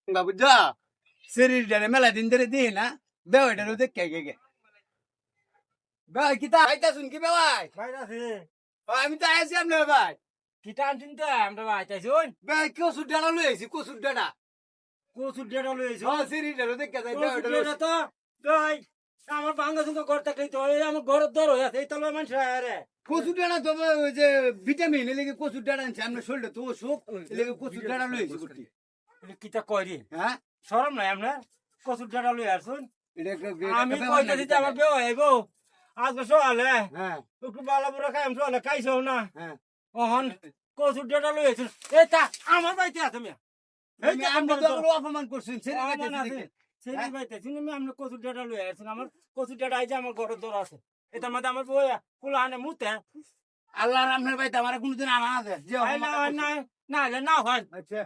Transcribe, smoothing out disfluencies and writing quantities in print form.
বাবু যা শরীরটারে মেলা দিন ধরে দিই না বেওয়াটারও দেখে গে ভাই কিতা আইতা শুন কি ভাই ভাই আছে আমি তো আইছি আপনার ভাই কিটা আনছেন তো আমরা ভাই চাইছুন ভাই কসুর ডানা লই আইছি কসুর ডানা কচুর ডেটা লইছো হ্যাঁ শরীরটারও দেখে যাই কচুর ডেটা তো ভাই আমার ভাঙ্গা সুঙ্গা ঘর থাকলেই তো এই আমার ঘরের দর হয়ে আছে এই তলে মানুষ আরে কচুর ডানা তো ওই যে ভিটামিন এলেগে কচুর ডানা আনছে আপনার শরীরটা তো অসুখ এলেগে কচুর ডানা লই আইছি করতে কিটা করি হ্যাঁ শরম নাই আপনার কচুর ডেটা লই আসুন এটা আমি কইতেছি যে আমার বেও হইব আজকে সকালে হ্যাঁ একটু বালা বুড়া খাই আমি সকালে খাইছো না হ্যাঁ ওহন কচুর ডেটা লই আসুন এই তা আমার বাড়িতে আছে মিয়া এই যে আপনি আমার তো অপমান করছেন শরীর দেখে সেই বাড়িতে শুনি আমি কচুর ডেটা লই আসুন আমার কচুর ডেটা আইছে আমার ঘরের দর আছে এটা মধ্যে আমার বই কুলা আনে মুতে আল্লাহ আপনার ভাই আমার কোনদিন আনা আছে যে না না না না হয় আচ্ছা